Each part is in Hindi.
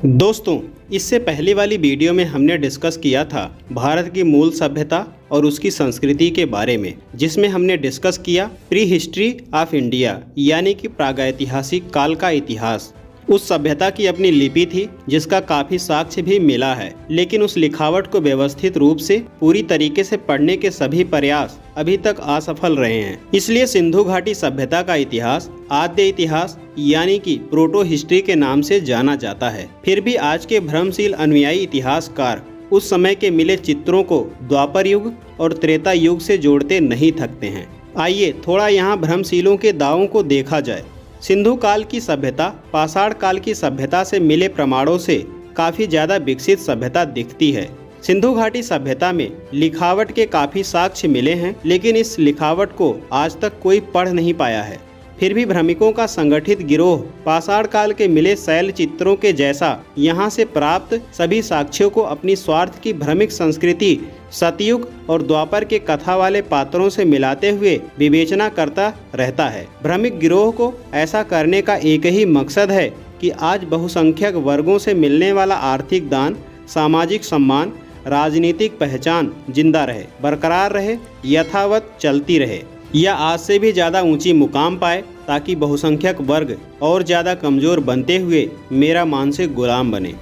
दोस्तों, इससे पहले वाली वीडियो में हमने डिस्कस किया था भारत की मूल सभ्यता और उसकी संस्कृति के बारे में, जिसमें हमने डिस्कस किया प्री हिस्ट्री ऑफ इंडिया यानी कि प्रागैतिहासिक काल का इतिहास। उस सभ्यता की अपनी लिपि थी जिसका काफी साक्ष्य भी मिला है, लेकिन उस लिखावट को व्यवस्थित रूप से पूरी तरीके से पढ़ने के सभी प्रयास अभी तक असफल रहे हैं। इसलिए सिंधु घाटी सभ्यता का इतिहास आद्य इतिहास यानी कि प्रोटो हिस्ट्री के नाम से जाना जाता है। फिर भी आज के भ्रमशील अनुयायी इतिहासकार उस समय के मिले चित्रों को द्वापर युग और त्रेता युग से जोड़ते नहीं थकते हैं। आइए थोड़ा यहाँ भ्रमशीलों के दावों को देखा जाए। सिंधु काल की सभ्यता पाषाण काल की सभ्यता से मिले प्रमाणों से काफी ज्यादा विकसित सभ्यता दिखती है। सिंधु घाटी सभ्यता में लिखावट के काफी साक्ष्य मिले हैं, लेकिन इस लिखावट को आज तक कोई पढ़ नहीं पाया है। फिर भी भ्रमिकों का संगठित गिरोह पाषाण काल के मिले शैल चित्रों के जैसा यहाँ से प्राप्त सभी साक्ष्यों को अपनी स्वार्थ की भ्रमिक संस्कृति सतयुग और द्वापर के कथा वाले पात्रों से मिलाते हुए विवेचना करता रहता है। भ्रमिक गिरोह को ऐसा करने का एक ही मकसद है कि आज बहुसंख्यक वर्गों से मिलने वाला आर्थिक दान, सामाजिक सम्मान, राजनीतिक पहचान जिंदा रहे, बरकरार रहे, यथावत चलती रहे या आज से भी ज़्यादा ऊंची मुकाम पाए, ताकि बहुसंख्यक वर्ग और ज़्यादा कमज़ोर बनते हुए मेरा मानसिक गुलाम बने।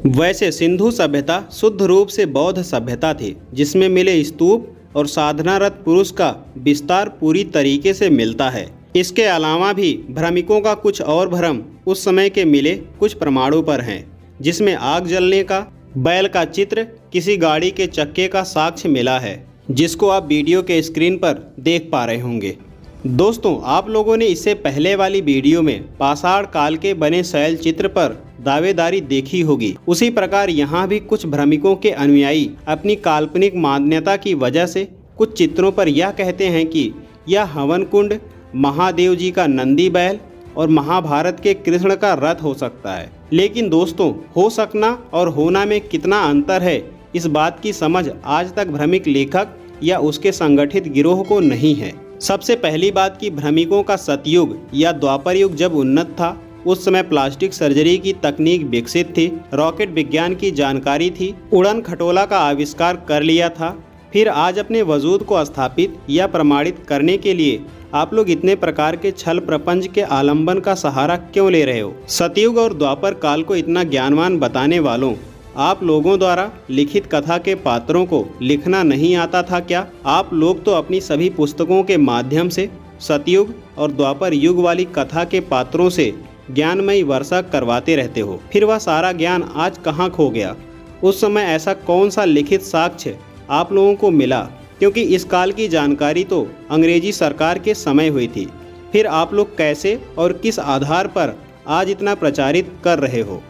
वैसे सिंधु सभ्यता शुद्ध रूप से बौद्ध सभ्यता थी, जिसमें मिले स्तूप और साधनारत पुरुष का विस्तार पूरी तरीके से मिलता है। इसके अलावा भी भ्रमिकों का कुछ और भ्रम उस समय के मिले कुछ प्रमाणों पर हैं, जिसमें आग जलने का, बैल का चित्र, किसी गाड़ी के चक्के का साक्ष्य मिला है, जिसको आप वीडियो के स्क्रीन पर देख पा रहे होंगे। दोस्तों, आप लोगों ने इससे पहले वाली वीडियो में पाषाण काल के बने शैल चित्र पर दावेदारी देखी होगी। उसी प्रकार यहाँ भी कुछ भ्रमिकों के अनुयायी अपनी काल्पनिक मान्यता की वजह से कुछ चित्रों पर यह कहते हैं कि यह हवन कुंड, महादेव जी का नंदी बैल और महाभारत के कृष्ण का रथ हो सकता है। लेकिन दोस्तों, हो सकना और होना में कितना अंतर है, इस बात की समझ आज तक भ्रमिक लेखक या उसके संगठित गिरोह को नहीं है। सबसे पहली बात कि भ्रमिकों का सतयुग या द्वापर युग जब उन्नत था, उस समय प्लास्टिक सर्जरी की तकनीक विकसित थी, रॉकेट विज्ञान की जानकारी थी, उड़न खटोला का आविष्कार कर लिया था। फिर आज अपने वजूद को स्थापित या प्रमाणित करने के लिए आप लोग इतने प्रकार के छल प्रपंच के आलंबन का सहारा क्यों ले रहे हो? सतयुग और द्वापर काल को इतना ज्ञानवान बताने वालों, आप लोगों द्वारा लिखित कथा के पात्रों को लिखना नहीं आता था क्या? आप लोग तो अपनी सभी पुस्तकों के माध्यम से सतयुग और द्वापर युग वाली कथा के पात्रों से ज्ञानमयी वर्षा करवाते रहते हो। फिर वह सारा ज्ञान आज कहाँ खो गया? उस समय ऐसा कौन सा लिखित साक्ष्य आप लोगों को मिला? क्योंकि इस काल की जानकारी तो अंग्रेजी सरकार के समय हुई थी। फिर आप लोग कैसे और किस आधार पर आज इतना प्रचारित कर रहे हो?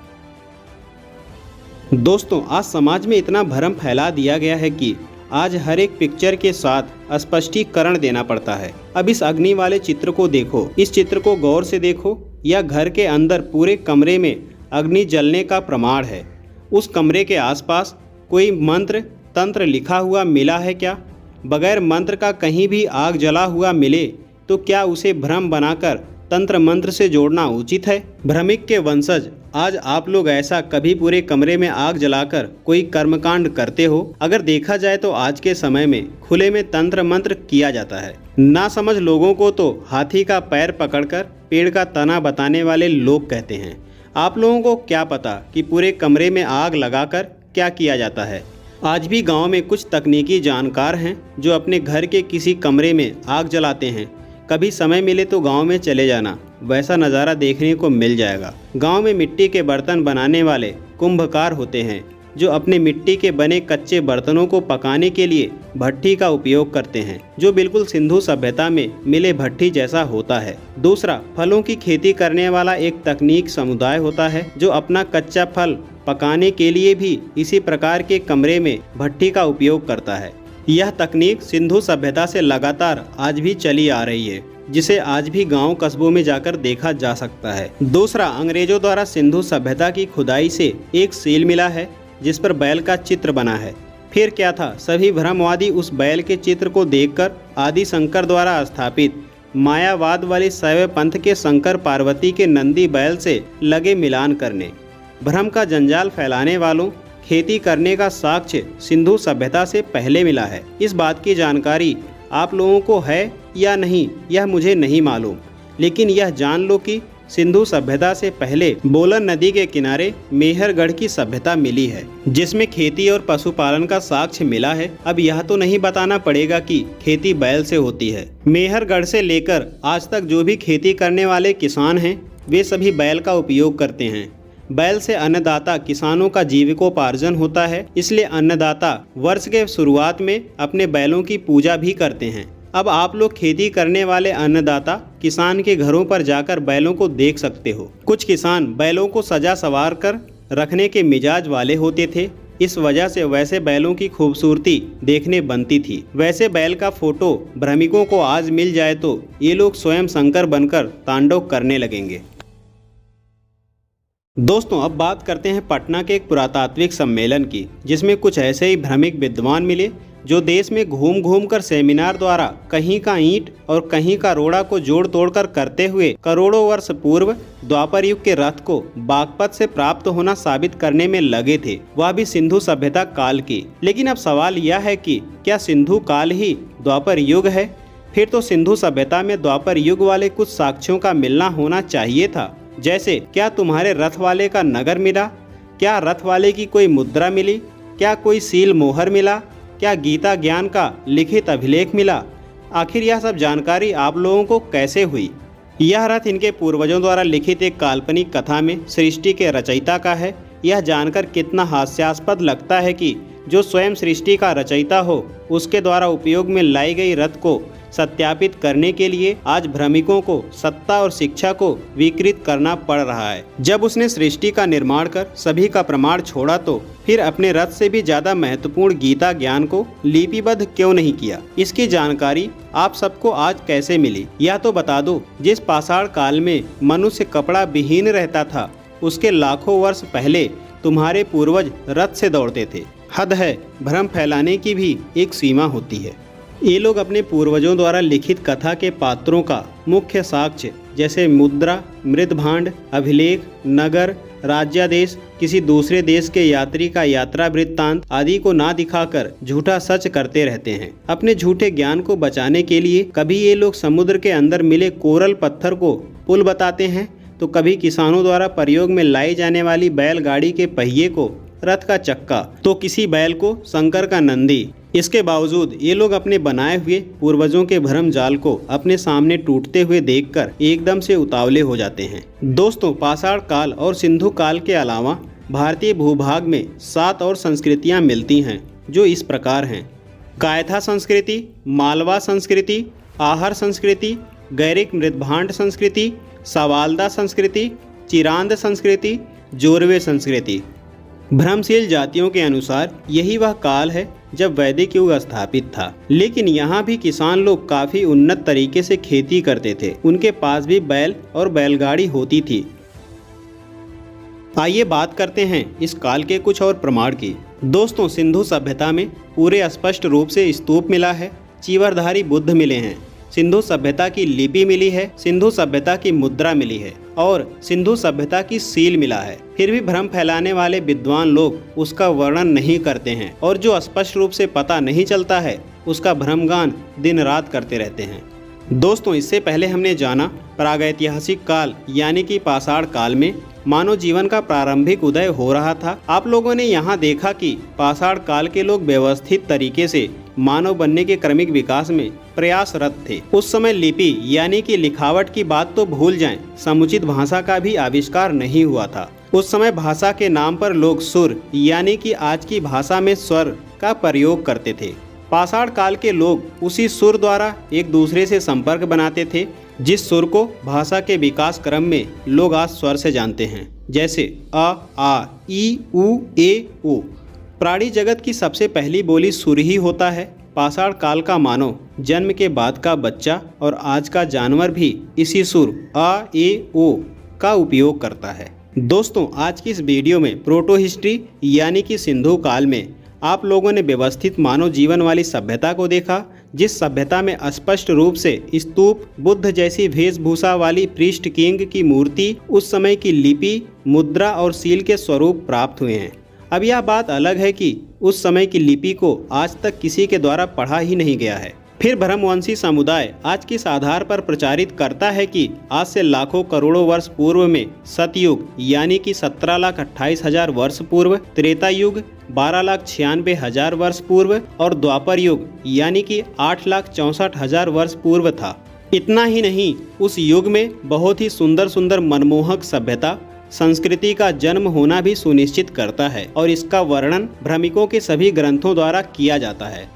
दोस्तों, आज समाज में इतना भ्रम फैला दिया गया है कि आज हर एक पिक्चर के साथ स्पष्टीकरण देना पड़ता है। अब इस अग्नि वाले चित्र को देखो, इस चित्र को गौर से देखो। यह घर के अंदर पूरे कमरे में अग्नि जलने का प्रमाण है। उस कमरे के आसपास कोई मंत्र तंत्र लिखा हुआ मिला है क्या? बगैर मंत्र का कहीं भी आग जला हुआ मिले तो क्या उसे भ्रम बनाकर तंत्र मंत्र से जोड़ना उचित है? भ्रमिक के वंशज, आज आप लोग ऐसा कभी पूरे कमरे में आग जलाकर कोई कर्मकांड करते हो? अगर देखा जाए तो आज के समय में खुले में तंत्र मंत्र किया जाता है। ना समझ लोगों को तो हाथी का पैर पकड़कर पेड़ का तना बताने वाले लोग कहते हैं। आप लोगों को क्या पता कि पूरे कमरे में आग लगाकर क्या किया जाता है? आज भी गाँव में कुछ तकनीकी जानकार हैं जो अपने घर के किसी कमरे में आग जलाते हैं। कभी समय मिले तो गांव में चले जाना, वैसा नज़ारा देखने को मिल जाएगा। गांव में मिट्टी के बर्तन बनाने वाले कुंभकार होते हैं, जो अपने मिट्टी के बने कच्चे बर्तनों को पकाने के लिए भट्ठी का उपयोग करते हैं, जो बिल्कुल सिंधु सभ्यता में मिले भट्ठी जैसा होता है। दूसरा, फलों की खेती करने वाला एक तकनीक समुदाय होता है, जो अपना कच्चा फल पकाने के लिए भी इसी प्रकार के कमरे में भट्ठी का उपयोग करता है। यह तकनीक सिंधु सभ्यता से लगातार आज भी चली आ रही है, जिसे आज भी गांव कस्बों में जाकर देखा जा सकता है। दूसरा, अंग्रेजों द्वारा सिंधु सभ्यता की खुदाई से एक सील मिला है जिस पर बैल का चित्र बना है। फिर क्या था? सभी भ्रमवादी उस बैल के चित्र को देखकर आदि शंकर द्वारा स्थापित मायावाद वाली शैव पंथ के शंकर पार्वती के नंदी बैल से लगे मिलान करने। भ्रम का जंजाल फैलाने वालों खेती करने का साक्ष्य सिंधु सभ्यता से पहले मिला है। इस बात की जानकारी आप लोगों को है या नहीं यह मुझे नहीं मालूम, लेकिन यह जान लो कि सिंधु सभ्यता से पहले बोलन नदी के किनारे मेहरगढ़ की सभ्यता मिली है, जिसमें खेती और पशुपालन का साक्ष्य मिला है। अब यह तो नहीं बताना पड़ेगा कि खेती बैल से होती है। मेहरगढ़ से लेकर आज तक जो भी खेती करने वाले किसान हैं वे सभी बैल का उपयोग करते हैं। बैल से अन्नदाता किसानों का जीविकोपार्जन होता है, इसलिए अन्नदाता वर्ष के शुरुआत में अपने बैलों की पूजा भी करते हैं। अब आप लोग खेती करने वाले अन्नदाता किसान के घरों पर जाकर बैलों को देख सकते हो। कुछ किसान बैलों को सजा सवार कर रखने के मिजाज वाले होते थे, इस वजह से वैसे बैलों की खूबसूरती देखने बनती थी। वैसे बैल का फोटो भ्रमिकों को आज मिल जाए तो ये लोग स्वयं शंकर बनकर तांडव करने लगेंगे। दोस्तों, अब बात करते हैं पटना के एक पुरातात्विक सम्मेलन की, जिसमें कुछ ऐसे ही भ्रमिक विद्वान मिले जो देश में घूम घूम कर सेमिनार द्वारा कहीं का ईंट और कहीं का रोड़ा को जोड़ तोड़कर करते हुए करोड़ों वर्ष पूर्व द्वापर युग के रथ को बागपत से प्राप्त होना साबित करने में लगे थे, वह भी सिंधु सभ्यता काल की। लेकिन अब सवाल यह है कि क्या सिंधु काल ही द्वापर युग है? फिर तो सिंधु सभ्यता में द्वापर युग वाले कुछ साक्ष्यों का मिलना होना चाहिए था। जैसे क्या तुम्हारे रथ वाले का नगर मिला? क्या रथ वाले की कोई मुद्रा मिली? क्या कोई सील मोहर मिला? क्या गीता ज्ञान का लिखित अभिलेख मिला? आखिर यह सब जानकारी आप लोगों को कैसे हुई? यह रथ इनके पूर्वजों द्वारा लिखित एक काल्पनिक कथा में सृष्टि के रचयिता का है। यह जानकर कितना हास्यास्पद लगता है कि जो स्वयं सृष्टि का रचयिता हो उसके द्वारा उपयोग में लाई गई रथ को सत्यापित करने के लिए आज भ्रमिकों को सत्ता और शिक्षा को विकृत करना पड़ रहा है। जब उसने सृष्टि का निर्माण कर सभी का प्रमाण छोड़ा तो फिर अपने रथ से भी ज्यादा महत्वपूर्ण गीता ज्ञान को लिपिबद्ध क्यों नहीं किया? इसकी जानकारी आप सबको आज कैसे मिली? यह तो बता दो। जिस पाषाण काल में मनुष्य कपड़ा विहीन रहता था उसके लाखों वर्ष पहले तुम्हारे पूर्वज रथ से दौड़ते थे। हद है, भ्रम फैलाने की भी एक सीमा होती है। ये लोग अपने पूर्वजों द्वारा लिखित कथा के पात्रों का मुख्य साक्ष्य जैसे मुद्रा, मृदभांड, अभिलेख, नगर, राज्यादेश, किसी दूसरे देश के यात्री का यात्रा वृत्तांत आदि को ना दिखाकर झूठा सच करते रहते हैं। अपने झूठे ज्ञान को बचाने के लिए कभी ये लोग समुद्र के अंदर मिले कोरल पत्थर को पुल बताते हैं, तो कभी किसानों द्वारा प्रयोग में लाई जाने वाली बैलगाड़ी के पहिए को रथ का चक्का, तो किसी बैल को शंकर का नंदी। इसके बावजूद ये लोग अपने बनाए हुए पूर्वजों के भ्रम जाल को अपने सामने टूटते हुए देखकर एकदम से उतावले हो जाते हैं। दोस्तों, पाषाण काल और सिंधु काल के अलावा भारतीय भूभाग में 7 और संस्कृतियां मिलती हैं, जो इस प्रकार हैं: कायथा संस्कृति, मालवा संस्कृति, आहर संस्कृति, गैरिक मृदभांड संस्कृति, सवालदा संस्कृति, चिरांद संस्कृति, जोरवे संस्कृति। भ्रमशील जातियों के अनुसार यही वह काल है जब वैदिक युग स्थापित था, लेकिन यहाँ भी किसान लोग काफी उन्नत तरीके से खेती करते थे। उनके पास भी बैल और बैलगाड़ी होती थी। आइए बात करते हैं इस काल के कुछ और प्रमाण की। दोस्तों, सिंधु सभ्यता में पूरे स्पष्ट रूप से स्तूप मिला है, चीवरधारी बुद्ध मिले हैं, सिंधु सभ्यता की लिपि मिली है, सिंधु सभ्यता की मुद्रा मिली है और सिंधु सभ्यता की सील मिला है। फिर भी भ्रम फैलाने वाले विद्वान लोग उसका वर्णन नहीं करते हैं और जो स्पष्ट रूप से पता नहीं चलता है उसका भ्रमगान दिन रात करते रहते हैं। दोस्तों, इससे पहले हमने जाना प्रागैतिहासिक काल यानी कि पाषाण काल में मानव जीवन का प्रारंभिक उदय हो रहा था। आप लोगों ने यहाँ देखा कि पाषाण काल के लोग व्यवस्थित तरीके से मानव बनने के क्रमिक विकास में प्रयासरत थे। उस समय लिपि यानी कि लिखावट की बात तो भूल जाएं, समुचित भाषा का भी आविष्कार नहीं हुआ था। उस समय भाषा के नाम पर लोग सुर यानी कि आज की भाषा में स्वर का प्रयोग करते थे। पाषाण काल के लोग उसी सुर द्वारा एक दूसरे से संपर्क बनाते थे, जिस सुर को भाषा के विकास क्रम में लोग आज स्वर से जानते हैं, जैसे अ, आ, ई, उ, ए, ओ। प्राणी जगत की सबसे पहली बोली सुर ही होता है। पाषाण काल का मानव, जन्म के बाद का बच्चा और आज का जानवर भी इसी सुर आ, ए, ओ का उपयोग करता है। दोस्तों, आज की इस वीडियो में प्रोटो हिस्ट्री यानी कि सिंधु काल में आप लोगों ने व्यवस्थित मानव जीवन वाली सभ्यता को देखा, जिस सभ्यता में स्पष्ट रूप से स्तूप, बुद्ध जैसी वेशभूषा वाली पृष्ठ किंग की मूर्ति, उस समय की लिपि, मुद्रा और सील के स्वरूप प्राप्त हुए हैं। अब यह बात अलग है कि उस समय की लिपि को आज तक किसी के द्वारा पढ़ा ही नहीं गया है। फिर ब्रह्मवंशी समुदाय आज किस आधार पर प्रचारित करता है कि आज से लाखों करोड़ों वर्ष पूर्व में सतयुग यानी कि 17,28,000 वर्ष पूर्व, त्रेता युग 12,96,000 वर्ष पूर्व और द्वापर युग यानी कि 8,64,000 वर्ष पूर्व था। इतना ही नहीं, उस युग में बहुत ही सुंदर सुंदर मनमोहक सभ्यता, संस्कृति का जन्म होना भी सुनिश्चित करता है और इसका वर्णन भ्रमिकों के सभी ग्रंथों द्वारा किया जाता है।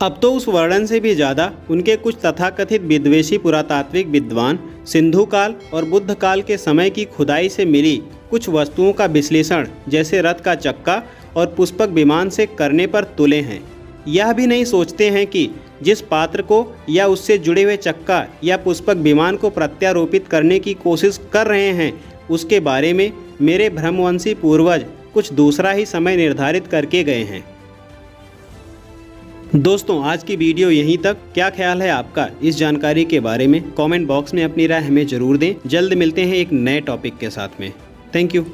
अब तो उस वर्णन से भी ज़्यादा उनके कुछ तथाकथित विद्वेषी पुरातात्विक विद्वान सिंधु काल और बुद्ध काल के समय की खुदाई से मिली कुछ वस्तुओं का विश्लेषण जैसे रथ का चक्का और पुष्पक विमान से करने पर तुले हैं। यह भी नहीं सोचते हैं कि जिस पात्र को या उससे जुड़े हुए चक्का या पुष्पक विमान को प्रत्यारोपित करने की कोशिश कर रहे हैं, उसके बारे में मेरे ब्रह्मवंशी पूर्वज कुछ दूसरा ही समय निर्धारित करके गए हैं। दोस्तों, आज की वीडियो यहीं तक। क्या ख्याल है आपका इस जानकारी के बारे में? कमेंट बॉक्स में अपनी राय हमें जरूर दें। जल्द मिलते हैं एक नए टॉपिक के साथ में। Thank you.